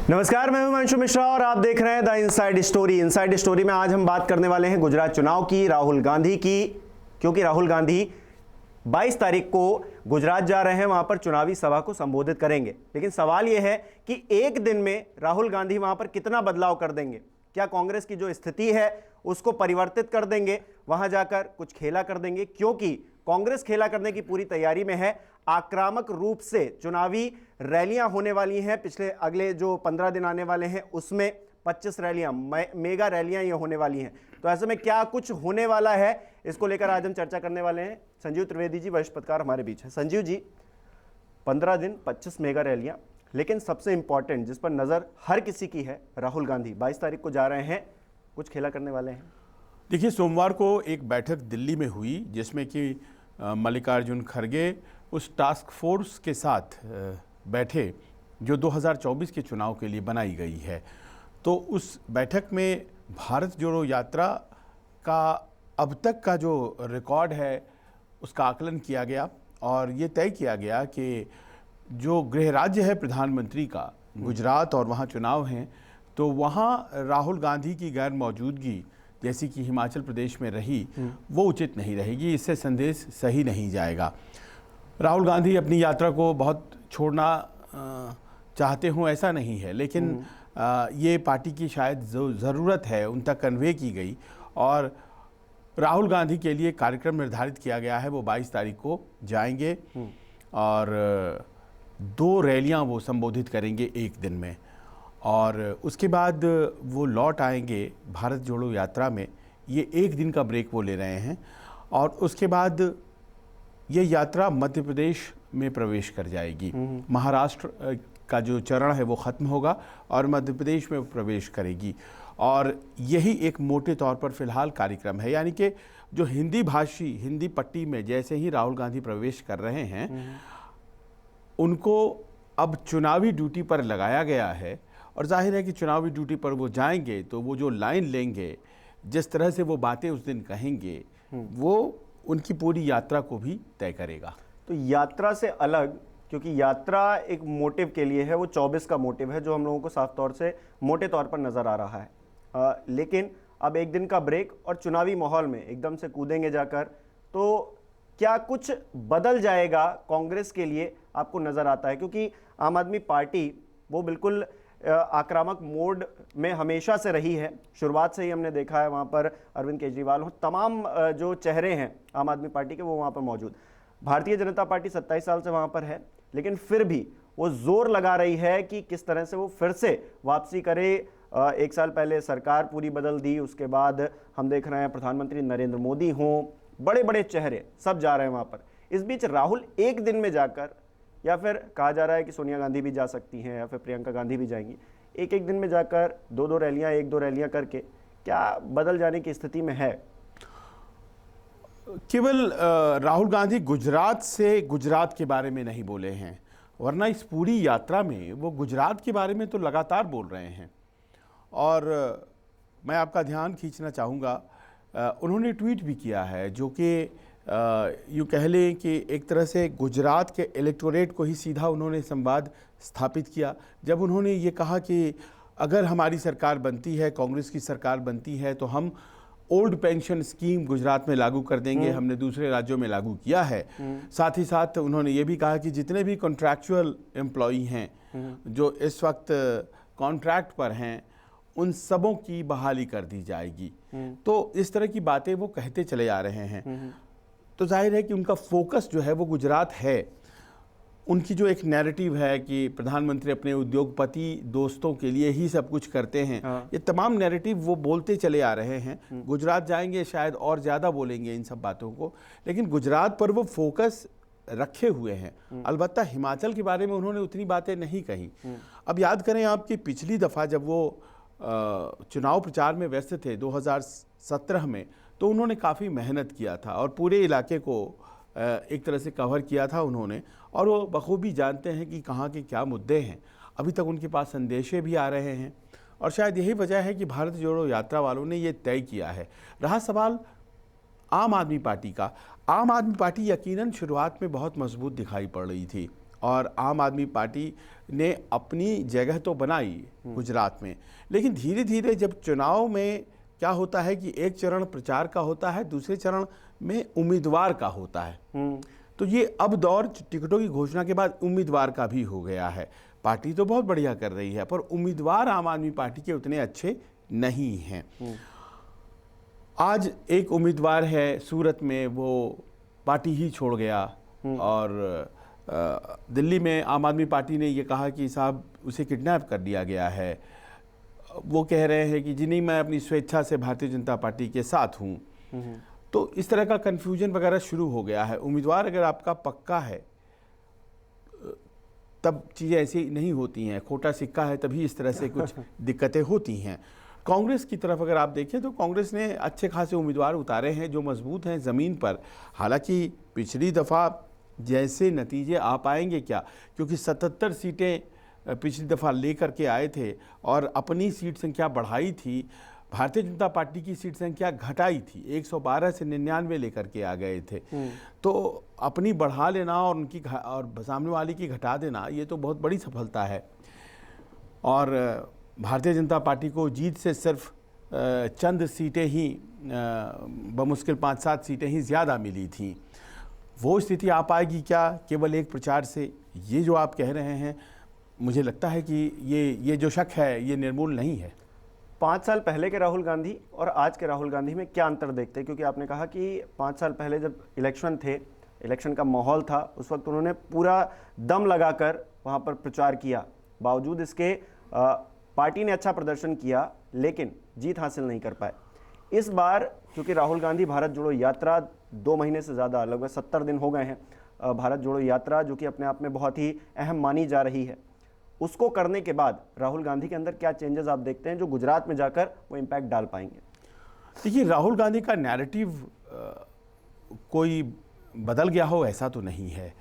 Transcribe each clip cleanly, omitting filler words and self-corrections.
नमस्कार, मैं हूं हिमांशु मिश्रा और आप देख रहे हैं the inside story. Inside story में आज हम बात करने वाले हैं गुजरात चुनाव की, राहुल गांधी की, क्योंकि राहुल गांधी 22 तारीख को गुजरात जा रहे हैं, वहां पर चुनावी सभा को संबोधित करेंगे। लेकिन सवाल यह है कि एक दिन में राहुल गांधी वहां पर कितना बदलाव कर देंगे। क्या कांग्रेस की जो स्थिति है उसको परिवर्तित कर देंगे, वहां जाकर कुछ खेला कर देंगे, क्योंकि कांग्रेस खेला करने की पूरी तैयारी में है। आक्रामक रूप से चुनावी रैलियां होने वाली हैं। पिछले अगले जो 15 दिन आने वाले हैं उसमें 25 रैलियां, मेगा रैलियां ये होने वाली हैं। तो ऐसे में क्या कुछ होने वाला है, इसको लेकर आज हम चर्चा करने वाले हैं। संजीव त्रिवेदी जी, वरिष्ठ पत्रकार, हमारे बीच है। संजीव जी, 15 दिन 25 मेगा रैलियां, लेकिन सबसे इंपॉर्टेंट जिस पर नजर हर किसी की है, राहुल गांधी 22 तारीख को जा रहे हैं, कुछ खेला करने वाले हैं। देखिए, सोमवार को एक बैठक दिल्ली में हुई जिसमें कि मल्लिकार्जुन खड़गे उस टास्क फोर्स के साथ बैठे जो 2024 के चुनाव के लिए बनाई गई है। तो उस बैठक में भारत जोड़ो यात्रा का अब तक का जो रिकॉर्ड है उसका आकलन किया गया और ये तय किया गया कि जो गृह राज्य है प्रधानमंत्री का, गुजरात, और वहाँ चुनाव हैं, तो वहाँ राहुल गांधी की गैर मौजूदगी जैसी कि हिमाचल प्रदेश में रही वो उचित नहीं रहेगी। इससे संदेश सही नहीं जाएगा। राहुल गांधी अपनी यात्रा को बहुत छोड़ना चाहते हों ऐसा नहीं है, लेकिन ये पार्टी की शायद जो ज़रूरत है उन तक कन्वे की गई और राहुल गांधी के लिए कार्यक्रम निर्धारित किया गया है। वो 22 तारीख को जाएंगे और 2 रैलियां वो संबोधित करेंगे एक दिन में, और उसके बाद वो लौट आएंगे भारत जोड़ो यात्रा में। ये एक दिन का ब्रेक वो ले रहे हैं और उसके बाद ये यात्रा मध्य प्रदेश में प्रवेश कर जाएगी। महाराष्ट्र का जो चरण है वो ख़त्म होगा और मध्य प्रदेश में प्रवेश करेगी। और यही एक मोटे तौर पर फ़िलहाल कार्यक्रम है, यानी कि जो हिंदी भाषी, हिंदी पट्टी में जैसे ही राहुल गांधी प्रवेश कर रहे हैं उनको अब चुनावी ड्यूटी पर लगाया गया है। और जाहिर है कि चुनावी ड्यूटी पर वो जाएंगे तो वो जो लाइन लेंगे, जिस तरह से वो बातें उस दिन कहेंगे, वो उनकी पूरी यात्रा को भी तय करेगा। तो यात्रा से अलग, क्योंकि यात्रा एक मोटिव के लिए है, वो 24 का मोटिव है जो हम लोगों को साफ तौर से मोटे तौर पर नज़र आ रहा है। लेकिन अब एक दिन का ब्रेक और चुनावी माहौल में एकदम से कूदेंगे जाकर, तो क्या कुछ बदल जाएगा कांग्रेस के लिए, आपको नज़र आता है? क्योंकि आम आदमी पार्टी वो बिल्कुल आक्रामक मोड में हमेशा से रही है। शुरुआत से ही हमने देखा है वहाँ पर अरविंद केजरीवाल हो, तमाम जो चेहरे हैं आम आदमी पार्टी के वो वहाँ पर मौजूद। भारतीय जनता पार्टी 27 साल से वहाँ पर है, लेकिन फिर भी वो जोर लगा रही है कि किस तरह से वो फिर से वापसी करे। 1 साल पहले सरकार पूरी बदल दी, उसके बाद हम देख रहे हैं प्रधानमंत्री नरेंद्र मोदी हों, बड़े बड़े चेहरे सब जा रहे हैं वहाँ पर। इस बीच राहुल एक दिन में जाकर, या फिर कहा जा रहा है कि सोनिया गांधी भी जा सकती हैं या फिर प्रियंका गांधी भी जाएंगी, एक दिन में जाकर 2-2 रैलियां, 1-2 रैलियां करके क्या बदल जाने की स्थिति में है? केवल राहुल गांधी गुजरात से गुजरात के बारे में नहीं बोले हैं, वरना इस पूरी यात्रा में वो गुजरात के बारे में तो लगातार बोल रहे हैं। और मैं आपका ध्यान खींचना चाहूँगा, उन्होंने ट्वीट भी किया है जो कि यूँ कह लें कि एक तरह से गुजरात के इलेक्टोरेट को ही सीधा उन्होंने संवाद स्थापित किया, जब उन्होंने ये कहा कि अगर हमारी सरकार बनती है, कांग्रेस की सरकार बनती है, तो हम ओल्ड पेंशन स्कीम गुजरात में लागू कर देंगे। हमने दूसरे राज्यों में लागू किया है। साथ ही साथ उन्होंने ये भी कहा कि जितने भी कॉन्ट्रैक्चुअल एम्प्लॉई हैं जो इस वक्त कॉन्ट्रैक्ट पर हैं, उन सबों की बहाली कर दी जाएगी। तो इस तरह की बातें वो कहते चले आ रहे हैं। तो जाहिर है कि उनका फोकस जो है वो गुजरात है। उनकी जो एक नैरेटिव है कि प्रधानमंत्री अपने उद्योगपति दोस्तों के लिए ही सब कुछ करते हैं, ये तमाम नैरेटिव वो बोलते चले आ रहे हैं। गुजरात जाएंगे, शायद और ज़्यादा बोलेंगे इन सब बातों को, लेकिन गुजरात पर वो फोकस रखे हुए हैं। अलबत्ता हिमाचल के बारे में उन्होंने उतनी बातें नहीं कही। अब याद करें आपकी पिछली दफ़ा जब वो चुनाव प्रचार में व्यस्त थे 2017 में, तो उन्होंने काफ़ी मेहनत किया था और पूरे इलाके को एक तरह से कवर किया था उन्होंने, और वो बखूबी जानते हैं कि कहाँ के क्या मुद्दे हैं। अभी तक उनके पास संदेशे भी आ रहे हैं और शायद यही वजह है कि भारत जोड़ो यात्रा वालों ने ये तय किया है। रहा सवाल आम आदमी पार्टी का, आम आदमी पार्टी यकीनन शुरुआत में बहुत मजबूत दिखाई पड़ रही थी और आम आदमी पार्टी ने अपनी जगह तो बनाई गुजरात में, लेकिन धीरे धीरे जब चुनाव में क्या होता है कि एक चरण प्रचार का होता है, दूसरे चरण में उम्मीदवार का होता है। तो ये अब दौर टिकटों की घोषणा के बाद उम्मीदवार का भी हो गया है। पार्टी तो बहुत बढ़िया कर रही है, पर उम्मीदवार आम आदमी पार्टी के उतने अच्छे नहीं हैं। आज एक उम्मीदवार है सूरत में, वो पार्टी ही छोड़ गया, और दिल्ली में आम आदमी पार्टी ने ये कहा कि साहब उसे किडनैप कर लिया गया है। वो कह रहे हैं कि जी नहीं, मैं अपनी स्वेच्छा से भारतीय जनता पार्टी के साथ हूँ। तो इस तरह का कन्फ्यूजन वगैरह शुरू हो गया है। उम्मीदवार अगर आपका पक्का है तब चीज़ें ऐसी नहीं होती हैं, खोटा सिक्का है तभी इस तरह से कुछ दिक्कतें होती हैं। कांग्रेस की तरफ अगर आप देखें तो कांग्रेस ने अच्छे खासे उम्मीदवार उतारे हैं जो मजबूत हैं ज़मीन पर। हालांकि पिछली दफ़ा जैसे नतीजे आ पाएंगे क्या, क्योंकि 77 सीटें पिछली दफ़ा लेकर के आए थे और अपनी सीट संख्या बढ़ाई थी। भारतीय जनता पार्टी की सीट संख्या घटाई थी, 112 से 99 लेकर के आ गए थे। तो अपनी बढ़ा लेना और उनकी और सामने वाले की घटा देना, ये तो बहुत बड़ी सफलता है। और भारतीय जनता पार्टी को जीत से सिर्फ चंद सीटें ही, बमुश्किल 5-7 सीटें ही ज़्यादा मिली थी। वो स्थिति आ पाएगी क्या केवल एक प्रचार से? ये जो आप कह रहे हैं, मुझे लगता है कि ये जो शक है ये निर्मूल नहीं है। 5 साल पहले के राहुल गांधी और आज के राहुल गांधी में क्या अंतर देखते हैं? क्योंकि आपने कहा कि 5 साल पहले जब इलेक्शन थे, इलेक्शन का माहौल था, उस वक्त उन्होंने पूरा दम लगाकर वहां पर प्रचार किया। बावजूद इसके पार्टी ने अच्छा प्रदर्शन किया, लेकिन जीत हासिल नहीं कर पाए। इस बार क्योंकि राहुल गांधी भारत जोड़ो यात्रा 2 महीने से ज़्यादा, लगभग 70 दिन हो गए हैं, भारत जोड़ो यात्रा जो कि अपने आप में बहुत ही अहम मानी जा रही है, उसको करने के बाद राहुल गांधी के अंदर क्या चेंजेस आप देखते हैं जो गुजरात में जाकर वो इम्पैक्ट डाल पाएंगे? देखिए, राहुल गांधी का नैरेटिव कोई बदल गया हो ऐसा तो नहीं है।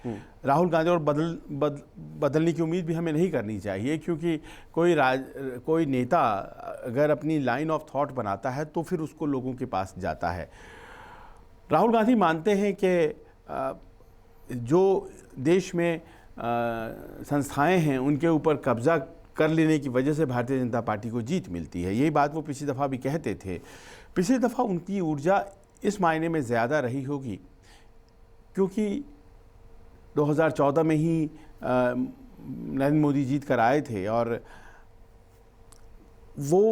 राहुल गांधी और बदलने की उम्मीद भी हमें नहीं करनी चाहिए, क्योंकि कोई नेता अगर अपनी लाइन ऑफ थॉट बनाता है तो फिर उसको लोगों के पास जाता है। राहुल गांधी मानते हैं कि जो देश में संस्थाएं हैं उनके ऊपर कब्जा कर लेने की वजह से भारतीय जनता पार्टी को जीत मिलती है। यही बात वो पिछली दफ़ा भी कहते थे। पिछली दफ़ा उनकी ऊर्जा इस मायने में ज़्यादा रही होगी क्योंकि 2014 में ही नरेंद्र मोदी जीत कर आए थे और वो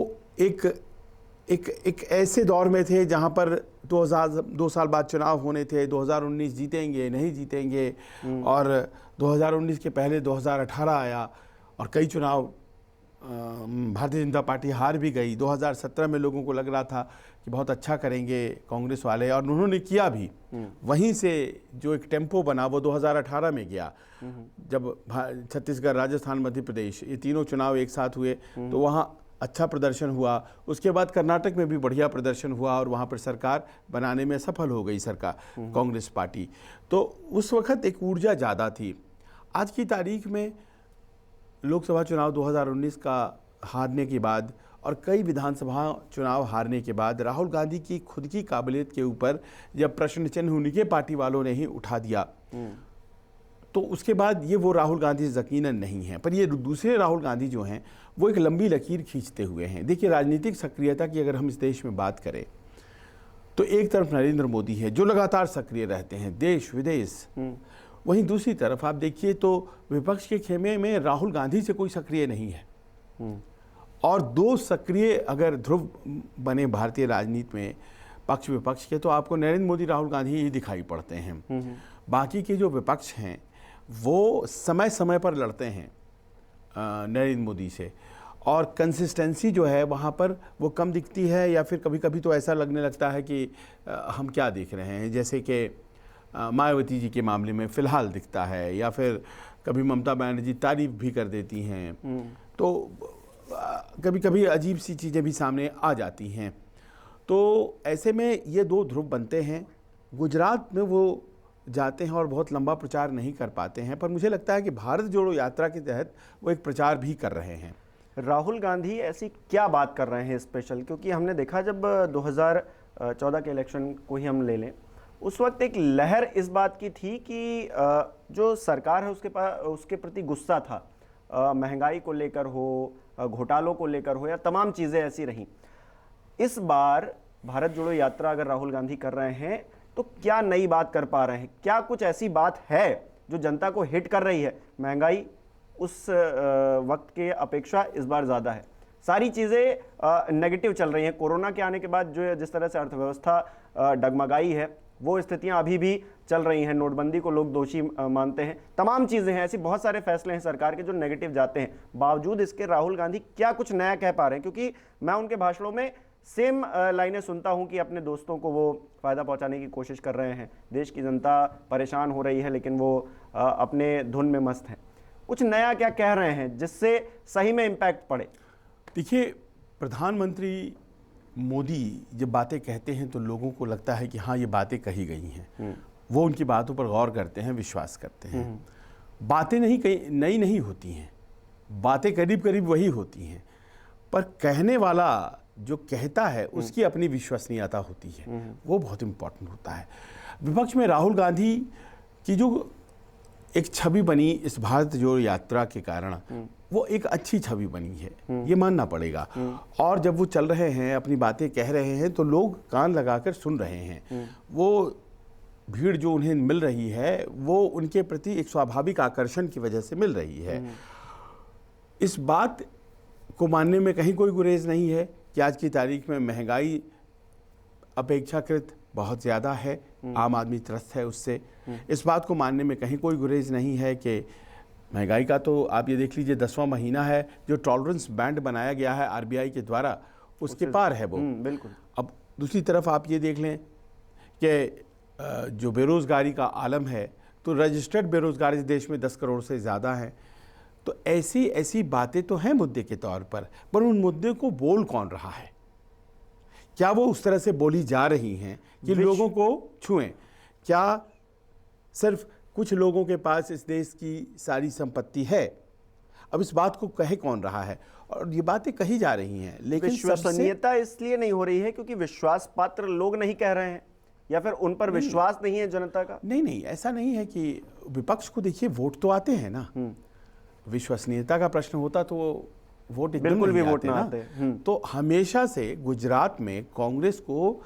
एक ऐसे दौर में थे जहां पर 2 साल बाद चुनाव होने थे। 2019 जीतेंगे नहीं जीतेंगे, और 2019 के पहले 2018 आया और कई चुनाव भारतीय जनता पार्टी हार भी गई। 2017 में लोगों को लग रहा था कि बहुत अच्छा करेंगे कांग्रेस वाले, और उन्होंने किया भी। वहीं से जो एक टेम्पो बना वो 2018 में गया, जब छत्तीसगढ़, राजस्थान, मध्य प्रदेश ये तीनों चुनाव एक साथ हुए तो वहाँ अच्छा प्रदर्शन हुआ। उसके बाद कर्नाटक में भी बढ़िया प्रदर्शन हुआ और वहाँ पर सरकार बनाने में सफल हो गई सरकार, कांग्रेस पार्टी। तो उस वक्त एक ऊर्जा ज़्यादा थी। आज की तारीख में लोकसभा चुनाव 2019 का हारने के बाद और कई विधानसभा चुनाव हारने के बाद राहुल गांधी की खुद की काबिलियत के ऊपर जब प्रश्न चिन्ह उनके पार्टी वालों ने ही उठा दिया, तो उसके बाद ये वो राहुल गांधी यकीनन नहीं है। पर ये दूसरे राहुल गांधी जो हैं वो एक लंबी लकीर खींचते हुए हैं। देखिए, राजनीतिक सक्रियता की अगर हम इस देश में बात करें तो एक तरफ नरेंद्र मोदी है जो लगातार सक्रिय रहते हैं देश विदेश, वहीं दूसरी तरफ आप देखिए तो विपक्ष के खेमे में राहुल गांधी से कोई सक्रिय नहीं है। और 2 सक्रिय अगर ध्रुव बने भारतीय राजनीति में पक्ष विपक्ष के, तो आपको नरेंद्र मोदी, राहुल गांधी ही दिखाई पड़ते हैं। बाकी के जो विपक्ष हैं वो समय समय पर लड़ते हैं नरेंद्र मोदी से, और कंसिस्टेंसी जो है वहाँ पर वो कम दिखती है, या फिर कभी कभी तो ऐसा लगने लगता है कि हम क्या देख रहे हैं, जैसे कि मायावती जी के मामले में फ़िलहाल दिखता है, या फिर कभी ममता बनर्जी तारीफ भी कर देती हैं। तो कभी कभी अजीब सी चीज़ें भी सामने आ जाती हैं। तो ऐसे में ये 2 ध्रुव बनते हैं। गुजरात में वो जाते हैं और बहुत लंबा प्रचार नहीं कर पाते हैं, पर मुझे लगता है कि भारत जोड़ो यात्रा के तहत वो एक प्रचार भी कर रहे हैं। राहुल गांधी ऐसी क्या बात कर रहे हैं स्पेशल? क्योंकि हमने देखा जब 2014 के इलेक्शन को ही हम ले लें, उस वक्त एक लहर इस बात की थी कि जो सरकार है उसके प्रति गुस्सा था। महंगाई को लेकर हो, घोटालों को लेकर हो, या तमाम चीज़ें ऐसी रहीं। इस बार भारत जोड़ो यात्रा अगर राहुल गांधी कर रहे हैं तो क्या नई बात कर पा रहे हैं? क्या कुछ ऐसी बात है जो जनता को हिट कर रही है? महंगाई उस वक्त के अपेक्षा इस बार ज़्यादा है, सारी चीज़ें नेगेटिव चल रही हैं। कोरोना के आने के बाद जो जिस तरह से अर्थव्यवस्था डगमगाई है, वो स्थितियां अभी भी चल रही हैं। नोटबंदी को लोग दोषी मानते हैं, तमाम चीज़ें हैं, ऐसी बहुत सारे फैसले हैं सरकार के जो नेगेटिव जाते हैं। बावजूद इसके राहुल गांधी क्या कुछ नया कह पा रहे हैं? क्योंकि मैं उनके भाषणों में सेम लाइनें सुनता हूं कि अपने दोस्तों को वो फ़ायदा पहुंचाने की कोशिश कर रहे हैं, देश की जनता परेशान हो रही है, लेकिन वो अपने धुन में मस्त हैं। कुछ नया क्या कह रहे हैं जिससे सही में इम्पैक्ट पड़े? देखिए, प्रधानमंत्री मोदी जब बातें कहते हैं तो लोगों को लगता है कि हाँ, ये बातें कही गई हैं। वो उनकी बातों पर गौर करते हैं, विश्वास करते हैं। बातें नई नहीं होती हैं, बातें करीब करीब वही होती हैं, पर कहने वाला जो कहता है उसकी अपनी विश्वसनीयता होती है, वो बहुत इम्पोर्टेंट होता है। विपक्ष में राहुल गांधी की जो एक छवि बनी इस भारत जोड़ो यात्रा के कारण, वो एक अच्छी छवि बनी है, ये मानना पड़ेगा। और जब वो चल रहे हैं, अपनी बातें कह रहे हैं, तो लोग कान लगाकर सुन रहे हैं। वो भीड़ जो उन्हें मिल रही है, वो उनके प्रति एक स्वाभाविक आकर्षण की वजह से मिल रही है। इस बात को मानने में कहीं कोई गुरेज नहीं है कि आज की तारीख में महंगाई अपेक्षाकृत बहुत ज़्यादा है, आम आदमी त्रस्त है उससे। इस बात को मानने में कहीं कोई गुरेज नहीं है कि महंगाई का तो आप ये देख लीजिए 10वां महीना है जो टॉलरेंस बैंड बनाया गया है आरबीआई के द्वारा, उसके पार है वो। बिल्कुल। अब दूसरी तरफ आप ये देख लें कि जो बेरोज़गारी का आलम है, तो रजिस्टर्ड बेरोज़गार इस देश में 10 करोड़ से ज़्यादा हैं। तो ऐसी बातें तो हैं मुद्दे के तौर पर उन मुद्दे को बोल कौन रहा है? क्या वो उस तरह से बोली जा रही हैं कि लोगों को छुएं? क्या सिर्फ कुछ लोगों के पास इस देश की सारी संपत्ति है? अब इस बात को कहे कौन रहा है? और ये बातें कही जा रही हैं, लेकिन विश्वसनीयता इसलिए नहीं हो रही है क्योंकि विश्वास पात्र लोग नहीं कह रहे हैं, या फिर उन पर विश्वास नहीं है जनता का? नहीं, ऐसा नहीं है कि विपक्ष को देखिए, वोट तो आते हैं ना। विश्वसनीयता का प्रश्न होता तो वोट बिल्कुल भी वोट ना आते। तो हमेशा से गुजरात में कांग्रेस को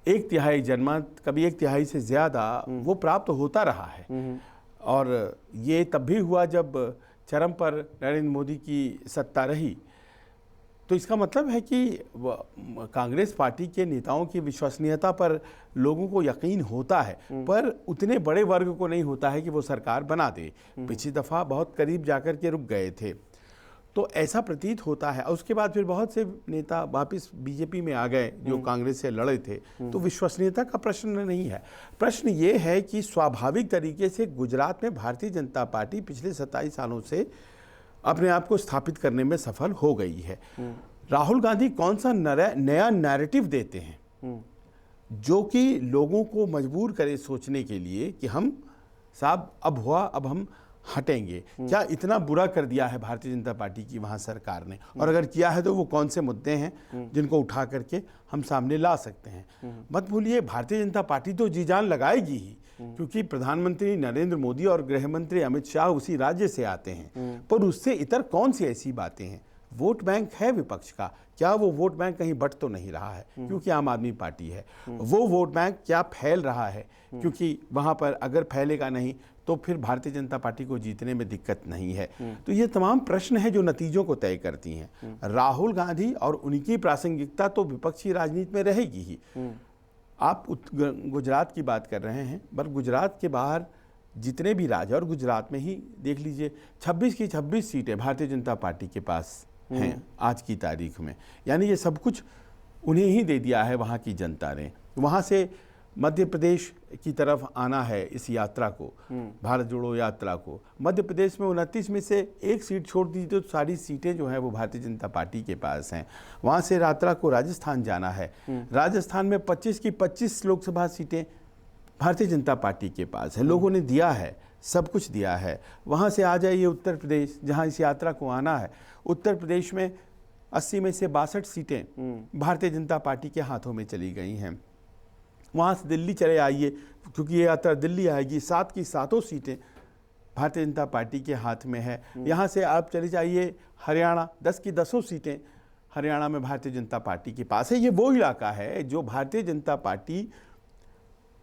1/3 जनमत, कभी 1/3 से ज़्यादा वो प्राप्त होता रहा है। और ये तब भी हुआ जब चरम पर नरेंद्र मोदी की सत्ता रही। तो इसका मतलब है कि कांग्रेस पार्टी के नेताओं की विश्वसनीयता पर लोगों को यकीन होता है, पर उतने बड़े वर्ग को नहीं होता है कि वो सरकार बना दे। पिछली दफ़ा बहुत करीब जाकर के रुक गए थे, तो ऐसा प्रतीत होता है। और उसके बाद फिर बहुत से नेता वापस बीजेपी में आ गए जो कांग्रेस से लड़े थे। तो विश्वसनीयता का प्रश्न नहीं है। प्रश्न ये है कि स्वाभाविक तरीके से गुजरात में भारतीय जनता पार्टी पिछले 27 सालों से अपने आप को स्थापित करने में सफल हो गई है। राहुल गांधी कौन सा नया नैरेटिव देते हैं जो कि लोगों को मजबूर करे सोचने के लिए कि हम साहब अब हुआ, अब हम हटेंगे। क्या इतना बुरा कर दिया है भारतीय जनता पार्टी की वहाँ सरकार ने? और अगर किया है तो वो कौन से मुद्दे हैं जिनको उठा करके हम सामने ला सकते हैं? मत भूलिए, भारतीय जनता पार्टी तो जी जान लगाएगी ही, क्योंकि प्रधानमंत्री नरेंद्र मोदी और गृह मंत्री अमित शाह उसी राज्य से आते हैं। पर उससे इतर कौन सी ऐसी बातें हैं? वोट बैंक है विपक्ष का, क्या वो वोट बैंक कहीं बट तो नहीं रहा है क्योंकि आम आदमी पार्टी है? वो वोट बैंक क्या फैल रहा है? क्योंकि वहाँ पर अगर फैलेगा नहीं तो फिर भारतीय जनता पार्टी को जीतने में दिक्कत नहीं है। तो ये तमाम प्रश्न हैं जो नतीजों को तय करती हैं। राहुल गांधी और उनकी प्रासंगिकता तो विपक्षी राजनीति में रहेगी ही। आप गुजरात की बात कर रहे हैं, पर गुजरात के बाहर जितने भी राज्य, और गुजरात में ही देख लीजिए, 26 की 26 सीटें भारतीय जनता पार्टी के पास हैं आज की तारीख में। यानी ये सब कुछ उन्हें ही दे दिया है वहाँ की जनता ने। वहाँ से मध्य प्रदेश की तरफ आना है इस यात्रा को, भारत जोड़ो यात्रा को। मध्य प्रदेश में 29 में से 1 सीट छोड़ दी तो सारी सीटें जो हैं वो भारतीय जनता पार्टी के पास हैं। वहाँ से यात्रा को राजस्थान जाना है। राजस्थान में 25 की 25 लोकसभा सीटें भारतीय जनता पार्टी के पास है। लोगों ने दिया है, सब कुछ दिया है। वहाँ से आ जाइए उत्तर प्रदेश, जहाँ इस यात्रा को आना है। उत्तर प्रदेश में 80 में से 62 सीटें भारतीय जनता पार्टी के हाथों में चली गई हैं। वहाँ से दिल्ली चले आइए, क्योंकि ये यात्रा दिल्ली आएगी, 7 की 7 सीटें भारतीय जनता पार्टी के हाथ में है। यहाँ से आप चले जाइए हरियाणा, 10 की 10 सीटें हरियाणा में भारतीय जनता पार्टी के पास है। ये वो इलाका है जो भारतीय जनता पार्टी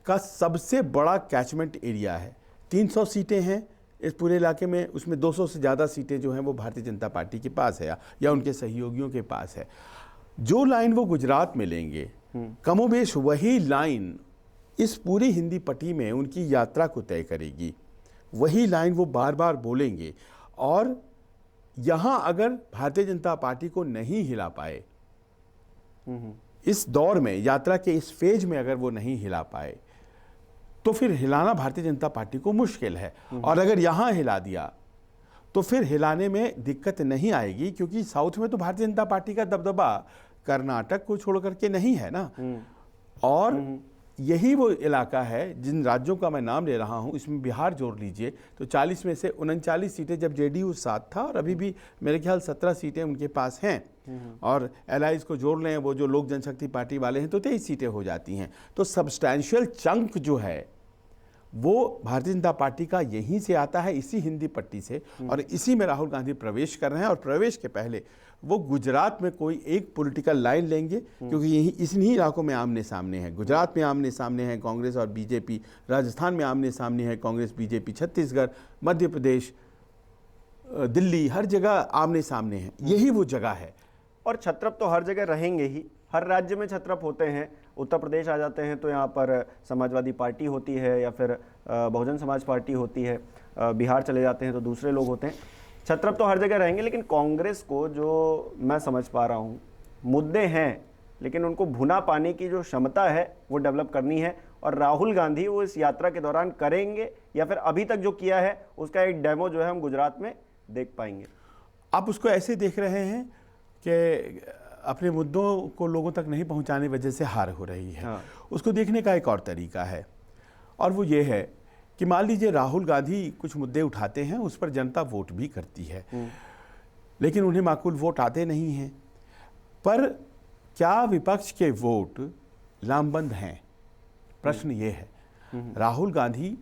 का सबसे बड़ा कैचमेंट एरिया है। 300 सीटें हैं इस पूरे इलाके में, उसमें 200 से ज़्यादा सीटें जो हैं वो भारतीय जनता पार्टी के पास है या उनके सहयोगियों के पास है। जो लाइन वो गुजरात में लेंगे, कमोबेश वही लाइन इस पूरी हिंदी पट्टी में उनकी यात्रा को तय करेगी। वही लाइन वो बार बार बोलेंगे, और यहाँ अगर भारतीय जनता पार्टी को नहीं हिला पाए, इस दौर में, यात्रा के इस फेज में अगर वो नहीं हिला पाए, तो फिर हिलाना भारतीय जनता पार्टी को मुश्किल है। और अगर यहाँ हिला दिया तो फिर हिलाने में दिक्कत नहीं आएगी, क्योंकि साउथ में तो भारतीय जनता पार्टी का दबदबा कर्नाटक को छोड़ करके नहीं है ना। और यही वो इलाका है, जिन राज्यों का मैं नाम ले रहा हूँ, इसमें बिहार जोड़ लीजिए तो 40 में से 39 सीटें जब जेडीयू साथ था, और अभी भी मेरे ख्याल 17 सीटें उनके पास हैं, और एलाइज को जोड़ लें, वो जो लोक जनशक्ति पार्टी वाले हैं, तो 23 सीटें हो जाती हैं। तो सब्सटैंशियल चंक जो है वो भारतीय जनता पार्टी का यहीं से आता है, इसी हिंदी पट्टी से, और इसी में राहुल गांधी प्रवेश कर रहे हैं। और प्रवेश के पहले वो गुजरात में कोई एक पॉलिटिकल लाइन लेंगे, क्योंकि यही इन्हीं इलाकों में आमने सामने है। गुजरात में आमने सामने है कांग्रेस और बीजेपी, राजस्थान में आमने सामने है कांग्रेस बीजेपी, छत्तीसगढ़, मध्य प्रदेश, दिल्ली, हर जगह आमने सामने है। यही वो जगह है। और छत्रप तो हर जगह रहेंगे ही, हर राज्य में छत्रप होते हैं। उत्तर प्रदेश आ जाते हैं तो यहाँ पर समाजवादी पार्टी होती है, या फिर बहुजन समाज पार्टी होती है। बिहार चले जाते हैं तो दूसरे लोग होते हैं। छत्रप तो हर जगह रहेंगे, लेकिन कांग्रेस को, जो मैं समझ पा रहा हूँ, मुद्दे हैं, लेकिन उनको भुना पाने की जो क्षमता है वो डेवलप करनी है। और राहुल गांधी वो इस यात्रा के दौरान करेंगे, या फिर अभी तक जो किया है उसका एक डेमो जो है हम गुजरात में देख पाएंगे। आप उसको ऐसे देख रहे हैं कि अपने मुद्दों को लोगों तक नहीं पहुंचाने वजह से हार हो रही है। हाँ। उसको देखने का एक और तरीका है, और वो ये है कि मान लीजिए राहुल गांधी कुछ मुद्दे उठाते हैं, उस पर जनता वोट भी करती है, लेकिन उन्हें माकूल वोट आते नहीं हैं। पर क्या विपक्ष के वोट लामबंद हैं? प्रश्न ये है। राहुल गांधी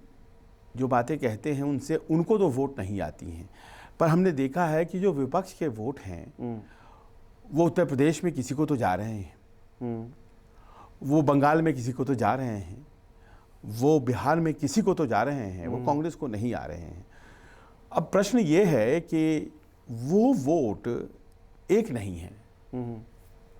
जो बातें कहते हैं उनसे उनको तो वोट नहीं आती हैं, पर हमने देखा है कि जो विपक्ष के वोट हैं वो उत्तर प्रदेश में किसी को तो जा रहे हैं, वो बंगाल में किसी को तो जा रहे हैं, वो बिहार में किसी को तो जा रहे हैं, वो कांग्रेस को नहीं आ रहे हैं। अब प्रश्न ये है कि वो वोट एक नहीं है।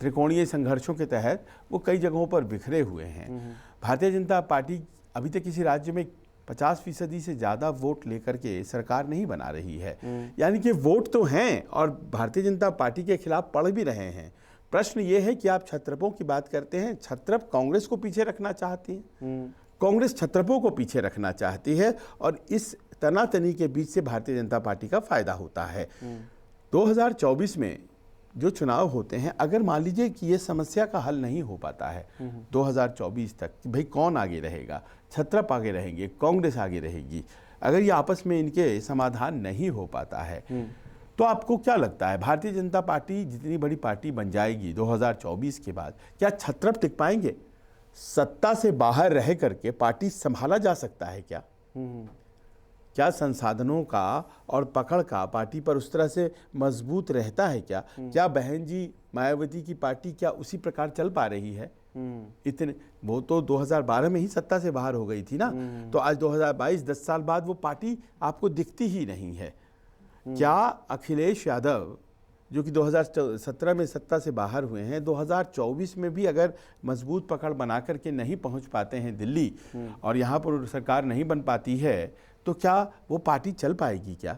त्रिकोणीय संघर्षों के तहत वो कई जगहों पर बिखरे हुए हैं। भारतीय जनता पार्टी अभी तक किसी राज्य में 50% से ज़्यादा वोट लेकर के सरकार नहीं बना रही है। यानी कि वोट तो हैं और भारतीय जनता पार्टी के खिलाफ पड़ भी रहे हैं। प्रश्न ये है कि आप छत्रपों की बात करते हैं, छत्रप कांग्रेस को पीछे रखना चाहती है, कांग्रेस छत्रपों को पीछे रखना चाहती है, और इस तनातनी के बीच से भारतीय जनता पार्टी का फायदा होता है। 2024 में जो चुनाव होते हैं, अगर मान लीजिए कि ये समस्या का हल नहीं हो पाता है 2024 तक, भाई कौन आगे रहेगा, छत्रप आगे रहेंगे, कांग्रेस आगे रहेगी, अगर ये आपस में इनके समाधान नहीं हो पाता है, तो आपको क्या लगता है भारतीय जनता पार्टी जितनी बड़ी पार्टी बन जाएगी 2024 के बाद, क्या छत्रप टिक पाएंगे? सत्ता से बाहर रह करके पार्टी संभाला जा सकता है क्या? क्या संसाधनों का और पकड़ का पार्टी पर उस तरह से मजबूत रहता है क्या? क्या बहन जी मायावती की पार्टी क्या उसी प्रकार चल पा रही है? इतने, वो तो 2012 में ही सत्ता से बाहर हो गई थी ना, तो आज 2022 10 साल बाद वो पार्टी आपको दिखती ही नहीं है। क्या अखिलेश यादव जो कि 2017 में सत्ता से बाहर हुए हैं, 2024 में भी अगर मजबूत पकड़ बना करके नहीं पहुंच पाते हैं दिल्ली, और यहाँ पर सरकार नहीं बन पाती है, तो क्या वो पार्टी चल पाएगी क्या?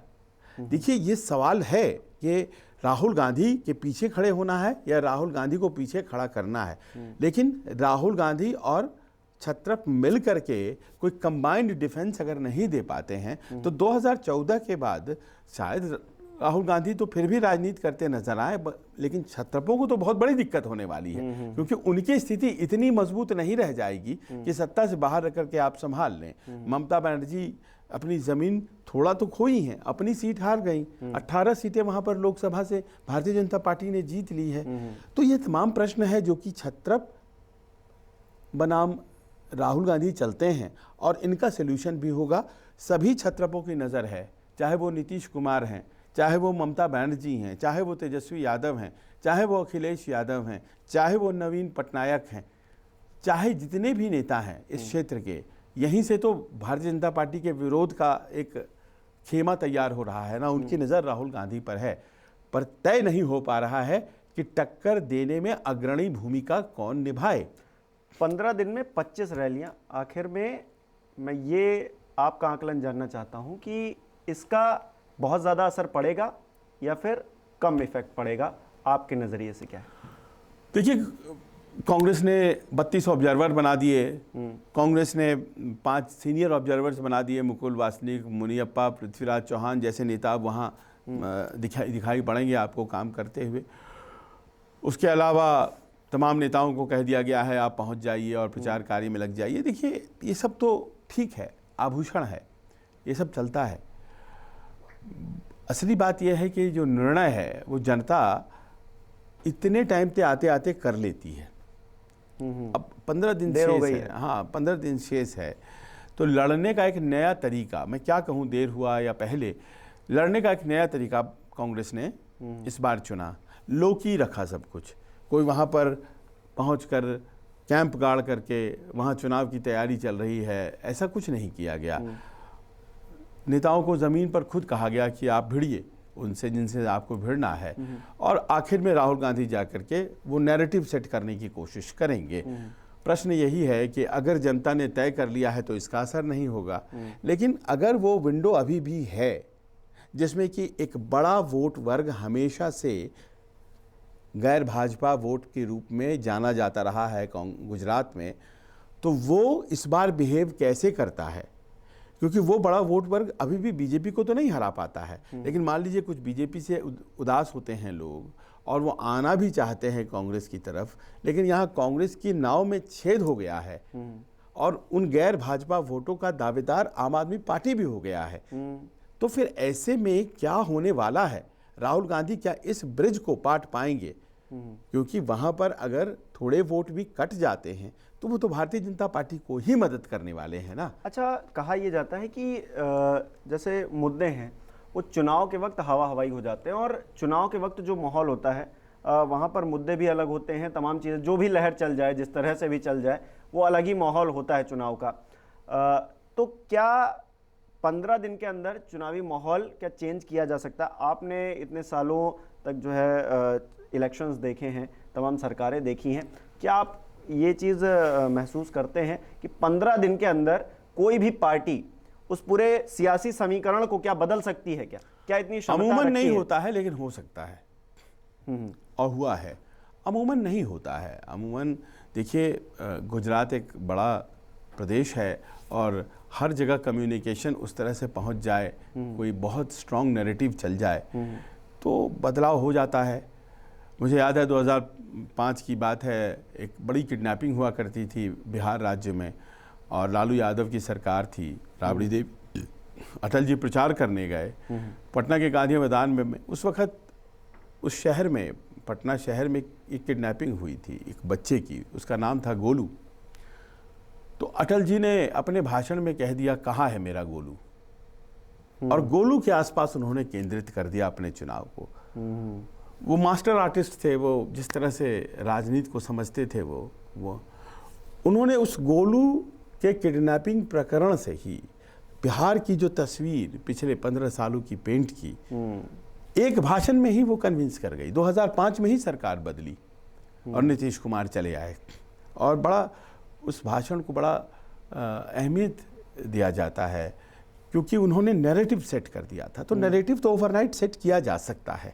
देखिए, ये सवाल है कि राहुल गांधी के पीछे खड़े होना है या राहुल गांधी को पीछे खड़ा करना है। लेकिन राहुल गांधी और छत्रप मिल करके कोई कंबाइंड डिफेंस अगर नहीं दे पाते हैं, तो 2014 के बाद शायद राहुल गांधी तो फिर भी राजनीति करते नजर आए, लेकिन छत्रपों को तो बहुत बड़ी दिक्कत होने वाली है, क्योंकि उनकी स्थिति इतनी मजबूत नहीं रह जाएगी कि सत्ता से बाहर रह करके आप संभाल लें। ममता बनर्जी अपनी जमीन थोड़ा तो खोई हैं, अपनी सीट हार गई, 18 सीटें वहां पर लोकसभा से भारतीय जनता पार्टी ने जीत ली है। तो ये तमाम प्रश्न है जो कि छत्रप बनाम राहुल गांधी चलते हैं और इनका सोल्यूशन भी होगा। सभी छत्रपों की नज़र है, चाहे वो नीतीश कुमार हैं, चाहे वो ममता बनर्जी हैं, चाहे वो तेजस्वी यादव हैं, चाहे वो अखिलेश यादव हैं, चाहे वो नवीन पटनायक हैं, चाहे जितने भी नेता हैं इस क्षेत्र के, यहीं से तो भारतीय जनता पार्टी के विरोध का एक खेमा तैयार हो रहा है ना। उनकी नज़र राहुल गांधी पर है, पर तय नहीं हो पा रहा है कि टक्कर देने में अग्रणी भूमिका कौन निभाए। 15 दिन में 25 रैलियां, आखिर में मैं ये आपका आकलन जानना चाहता हूं कि इसका बहुत ज़्यादा असर पड़ेगा या फिर कम इफेक्ट पड़ेगा, आपके नज़रिए से क्या है? देखिए, कांग्रेस ने 32 ऑब्जर्वर बना दिए, कांग्रेस ने 5 सीनियर ऑब्जर्वर्स बना दिए, मुकुल वासनिक, मुनियप्पा, पृथ्वीराज चौहान जैसे नेता वहाँ दिखाई पड़ेंगे आपको काम करते हुए। उसके अलावा तमाम नेताओं को कह दिया गया है आप पहुंच जाइए और प्रचार कार्य में लग जाइए। देखिए, ये सब तो ठीक है, आभूषण है, ये सब चलता है। असली बात यह है कि जो निर्णय है वो जनता इतने टाइम पे आते आते कर लेती है। अब 15 दिन शेष है, हाँ 15 दिन शेष है, तो लड़ने का एक नया तरीका, मैं क्या कहूँ देर हुआ या पहले, लड़ने का एक नया तरीका कांग्रेस ने इस बार चुना। लोकी रखा सब कुछ, कोई वहाँ पर पहुँचकर कैंप गाड़ करके वहाँ चुनाव की तैयारी चल रही है, ऐसा कुछ नहीं किया गया। नेताओं को ज़मीन पर खुद कहा गया कि आप भिड़िए उनसे जिनसे आपको भिड़ना है, और आखिर में राहुल गांधी जाकर के वो नैरेटिव सेट करने की कोशिश करेंगे। प्रश्न यही है कि अगर जनता ने तय कर लिया है तो इसका असर नहीं होगा, लेकिन अगर वो विंडो अभी भी है जिसमें कि एक बड़ा वोट वर्ग हमेशा से गैर भाजपा वोट के रूप में जाना जाता रहा है गुजरात में, तो वो इस बार बिहेव कैसे करता है, क्योंकि वो बड़ा वोट वर्ग अभी भी बीजेपी को तो नहीं हरा पाता है, लेकिन मान लीजिए कुछ बीजेपी से उदास होते हैं लोग और वो आना भी चाहते हैं कांग्रेस की तरफ, लेकिन यहाँ कांग्रेस की नाव में छेद हो गया है और उन गैर भाजपा वोटों का दावेदार आम आदमी पार्टी भी हो गया है। तो फिर ऐसे में क्या होने वाला है? राहुल गांधी क्या इस ब्रिज को पाट पाएंगे? क्योंकि वहां पर अगर थोड़े वोट भी कट जाते हैं तो वो तो भारतीय जनता पार्टी को ही मदद करने वाले हैं ना। अच्छा, कहा यह जाता है कि जैसे मुद्दे हैं वो चुनाव के वक्त हवा हवाई हो जाते हैं, और चुनाव के वक्त जो माहौल होता है वहाँ पर मुद्दे भी अलग होते हैं, तमाम चीज़ें जो भी लहर चल जाए, जिस तरह से भी चल जाए, वो अलग ही माहौल होता है चुनाव का। तो क्या 15 दिन के अंदर चुनावी माहौल क्या चेंज किया जा सकता है? आपने इतने सालों तक जो है इलेक्शंस देखे हैं, तमाम सरकारें देखी हैं, क्या आप ये चीज़ महसूस करते हैं कि 15 दिन के अंदर कोई भी पार्टी उस पूरे सियासी समीकरण को क्या बदल सकती है? क्या इतनी क्षमता अमूमन नहीं है? होता है, लेकिन हो सकता है और हुआ है। अमूमन नहीं होता है। अमूमन देखिए, गुजरात एक बड़ा प्रदेश है और हर जगह कम्युनिकेशन उस तरह से पहुंच जाए, कोई बहुत स्ट्रॉन्ग नैरेटिव चल जाए तो बदलाव हो जाता है। मुझे याद है 2005 की बात है, एक बड़ी किडनैपिंग हुआ करती थी बिहार राज्य में और लालू यादव की सरकार थी, राबड़ी देवी, अटल जी प्रचार करने गए पटना के गांधी मैदान में। उस वक्त उस शहर में, पटना शहर में एक किडनैपिंग हुई थी एक बच्चे की, उसका नाम था गोलू। तो अटल जी ने अपने भाषण में कह दिया, कहाँ है मेरा गोलू, और गोलू के आसपास उन्होंने केंद्रित कर दिया अपने चुनाव को। वो मास्टर आर्टिस्ट थे, वो जिस तरह से राजनीति को समझते थे वो उन्होंने उस गोलू के किडनैपिंग प्रकरण से ही बिहार की जो तस्वीर पिछले 15 सालों की पेंट की, एक भाषण में ही वो कन्विंस कर गई। 2005 में ही सरकार बदली और नीतीश कुमार चले आए, और बड़ा उस भाषण को बड़ा अहमियत दिया जाता है क्योंकि उन्होंने नैरेटिव सेट कर दिया था। तो नैरेटिव तो ओवरनाइट सेट किया जा सकता है,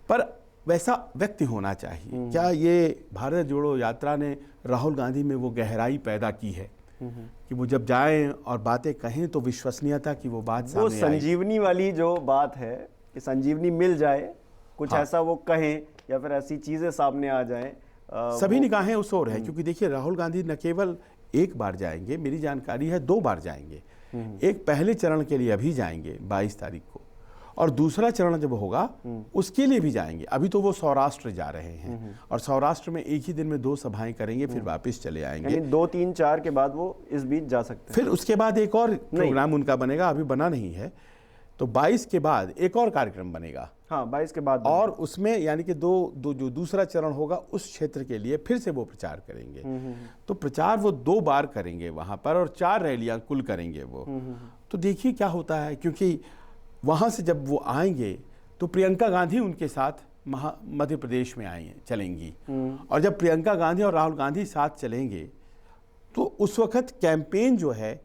पर वैसा व्यक्ति होना चाहिए। क्या ये भारत जोड़ो यात्रा ने राहुल गांधी में वो गहराई पैदा की है कि वो जब जाएं और बातें कहें तो विश्वसनीयता की वो बात सामने आए? वो संजीवनी वाली जो बात है कि संजीवनी मिल जाए, कुछ ऐसा वो कहें या फिर ऐसी चीजें सामने आ जाएं, सभी निगाहें उस ओर है। क्योंकि देखिए, राहुल गांधी न केवल एक बार जाएंगे, मेरी जानकारी है 2 बार जाएंगे। एक पहले चरण के लिए अभी जाएंगे 22 तारीख को, और दूसरा चरण जब होगा उसके लिए भी जाएंगे। अभी तो वो सौराष्ट्र जा रहे हैं और सौराष्ट्र में एक ही दिन में 2 सभाएं करेंगे, फिर वापस चले आएंगे। यानी 2, 3, 4 के बाद वो इस बीच जा सकते हैं। फिर उसके बाद एक और प्रोग्राम उनका बनेगा, अभी बना नहीं है, तो 22 के बाद एक और कार्यक्रम बनेगा। हाँ, 22 के बाद और उसमें यानी कि दो जो दूसरा चरण होगा उस क्षेत्र के लिए फिर से वो प्रचार करेंगे। तो प्रचार वो 2 बार करेंगे वहां पर और 4 रैलियां कुल करेंगे वो। तो देखिए क्या होता है, क्योंकि वहां से जब वो आएंगे तो प्रियंका गांधी उनके साथ मध्य प्रदेश में चलेंगी। और जब प्रियंका गांधी और राहुल गांधी साथ चलेंगे तो उस वक्त कैंपेन जो है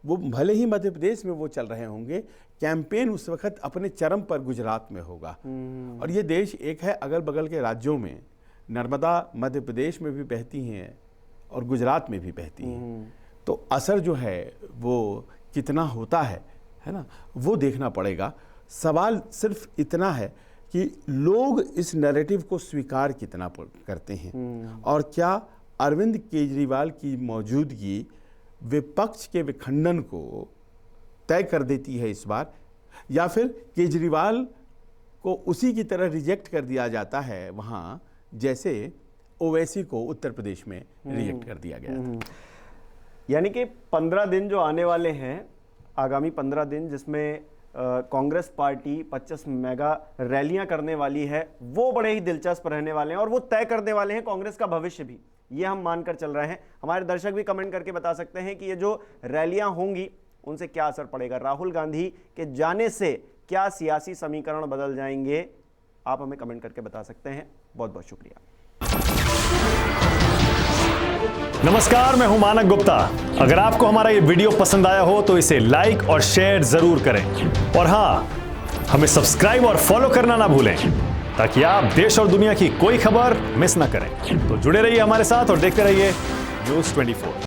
वो भले ही मध्य प्रदेश में वो चल रहे होंगे, कैंपेन उस वक्त अपने चरम पर गुजरात में होगा। और ये देश एक है, अगल बगल के राज्यों में नर्मदा मध्य प्रदेश में भी बहती हैं और गुजरात में भी बहती हैं। तो असर जो है वो कितना होता है ना, वो देखना पड़ेगा। सवाल सिर्फ इतना है कि लोग इस नैरेटिव को स्वीकार कितना करते हैं और क्या अरविंद केजरीवाल की मौजूदगी विपक्ष के विखंडन को तय कर देती है इस बार, या फिर केजरीवाल को उसी की तरह रिजेक्ट कर दिया जाता है वहां जैसे ओवैसी को उत्तर प्रदेश में रिजेक्ट कर दिया गया था। यानी कि 15 दिन जो आने वाले हैं, आगामी 15 दिन जिसमें कांग्रेस पार्टी 25 मेगा रैलियां करने वाली है, वो बड़े ही दिलचस्प रहने वाले हैं और वो तय करने वाले हैं कांग्रेस का भविष्य भी। ये हम मानकर चल रहे हैं। हमारे दर्शक भी कमेंट करके बता सकते हैं कि ये जो रैलियां होंगी उनसे क्या असर पड़ेगा, राहुल गांधी के जाने से क्या सियासी समीकरण बदल जाएंगे। आप हमें कमेंट करके बता सकते हैं। बहुत बहुत शुक्रिया। नमस्कार, मैं हूं मानक गुप्ता। अगर आपको हमारा ये वीडियो पसंद आया हो तो इसे लाइक और शेयर जरूर करें और हां, हमें सब्सक्राइब और फॉलो करना ना भूलें ताकि आप देश और दुनिया की कोई खबर मिस ना करें। तो जुड़े रहिए हमारे साथ और देखते रहिए न्यूज़ 24।